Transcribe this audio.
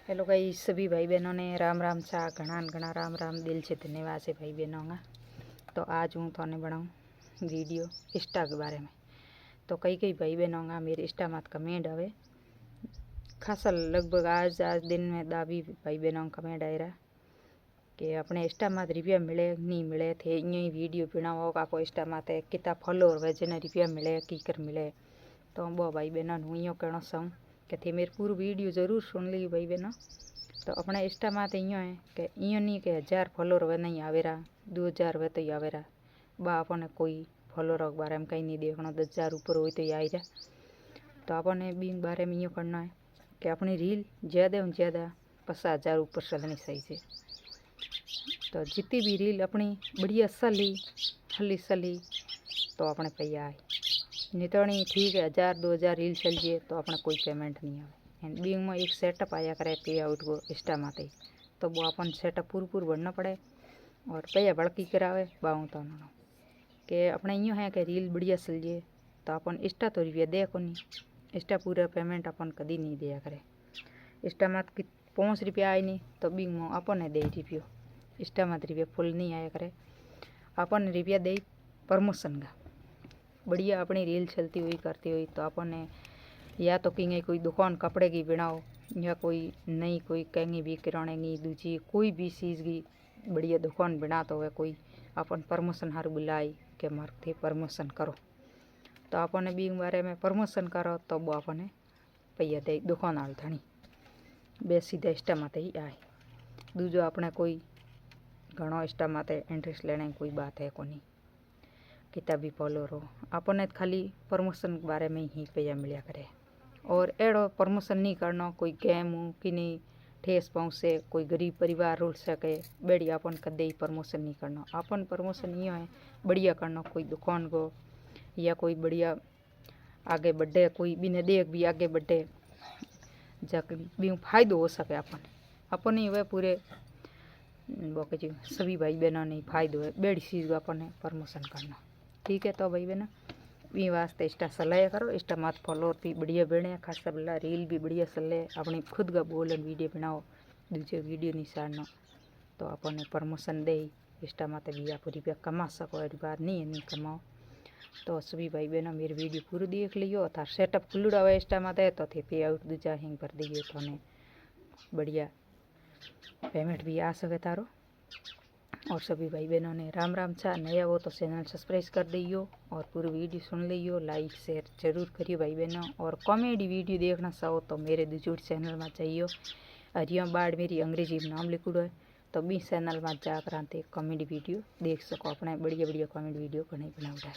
Hello भाई सभी भाई बहनों ने राम राम सा घना घना राम राम दिल से धन्यवाद है भाई बहनों का। तो आज हूँ थाने बनाऊँ वीडियो इंस्टा के बारे में। तो कई भाई बहनों का मेरे इंस्टा मत कमेंट आवे खासा लगभग आज दिन में दाबी भाई बहनों का कमेंट आए रहा कि अपने इंस्टा मत रुपया मिले नहीं मिले थे यूँ वीडियो बनाओ आपको इंस्टा मत कितना फॉलोअर वे जिन्हें रुपया मिले कीकर मिले। तो वो भाई बहनों हूँ यूँ कहना चाहूँ कि थे मेरे पूरी वीडियो ज़रूर सुन ली भाई बहनों। तो अपने इंस्टा में तो यूँ है कि यूँ नहीं कि 1000 फॉलोअर वे नहीं आवेरा 2000 वे तो ही आवेरा बा अपने कोई फॉलोअर के बारे में कहीं नहीं देखना 10,000 ऊपर हो तो ही आई रहा। तो अपने भी बारे में यूँ करना है कि अपनी रील ज़्यादा से ज़्यादा 50,000 ऊपर चलनी चाहिए। तो जितनी भी रील अपनी बढ़िया सली हली सली तो अपने पैसा आए नहीं तो नहीं ठीक है 1000-2000 रील चल जाए तो अपना कोई पेमेंट नहीं आए। एंड बींग में एक सेटअप आया करे पे आउट को इंस्टा माते तो वो अपन सेटअप पूर बनना पड़े और पैसा बड़की करावे बाऊँ तो उन्होंने कि अपने यूँ है कि रील बढ़िया चल जाए तो अपन इंस्टा तो रुपया दे को नहीं इंस्टा पूरा पेमेंट अपन कभी नहीं दिया करे। इंस्टा मत कि 5 रुपया आए नहीं तो बींग में अपन दे रुपये इंस्टा मत रुपया फुल नहीं आया करे अपन रुपया दे प्रमोशन का बढ़िया अपनी रील चलती हुई करती हुई तो अपन ने या तो कहीं कोई दुकान कपड़े की बनाओ या कोई नई कोई कहीं भी किराने की दूसरी कोई भी चीज़ की बढ़िया दुकान बना तो वह कोई अपन प्रमोशन हर बुलाई के मार्ग थे प्रमोशन करो तो अपन बी बारे में प्रमोशन करो तो वो अपन पैया दे दुकान आल धनी बे सीधा इंस्टा माते ही आए दूजो अपने कोई घणो इंस्टा माते इंटरेस्ट लेने कोई बात है को नहीं कितना भी फॉलोअर हो अपन खाली प्रमोशन के बारे में ही पैसा मिलिया करे और एड़ो प्रमोशन नहीं करना कोई गेम हो कि नहीं ठेस पहुँचे कोई गरीब परिवार रुल सके बेड़ी अपन कदे ही प्रमोशन नहीं करना। अपन प्रमोशन ये है बढ़िया करना कोई दुकान को या कोई बढ़िया आगे बढ़े कोई बिना देख भी आगे बढ़े जाके भी फायदो हो सके अपन ही वह पूरे वो कह सभी भाई बहनों ने फायदो है बेड़ी चीज़ को अपन प्रमोशन करना ठीक है। तो भाई बहना भी वास्ते इंस्टा सलाह करो इंस्टा मत फॉलोअर भी बढ़िया बने खासा बल्ला रील भी बढ़िया चले अपनी खुद का बोलन वीडियो बनाओ दूसरे वीडियो नहीं सारना तो अपन प्रमोशन दे इंस्टा मत भी आप रुपया कमा सको एक बार नहीं कमाओ। तो सभी भाई बहनों मेरी वीडियो पूरी देख लियो थार सेटअप खुलड़ा हुआ इंस्टा मत तो थे पे आउट दूजा हिंग कर दिए तो बढ़िया पेमेंट भी आ सके तारो। और सभी भाई बहनों ने राम राम सा नया हो तो चैनल सब्सक्राइब कर दियो और पूरी वीडियो सुन लियो लाइक शेयर जरूर करियो भाई बहनों। और कॉमेडी वीडियो देखना चाहो तो मेरे दूसरे चैनल में चाहिए हरियम बाड़ मेरी अंग्रेजी में नाम लिखूड़ो है तो बी चैनल में जाकर कॉमेडी वीडियो देख सको अपने बढ़िया बढ़िया कॉमेडी वीडियो घनी बनावड़ा है।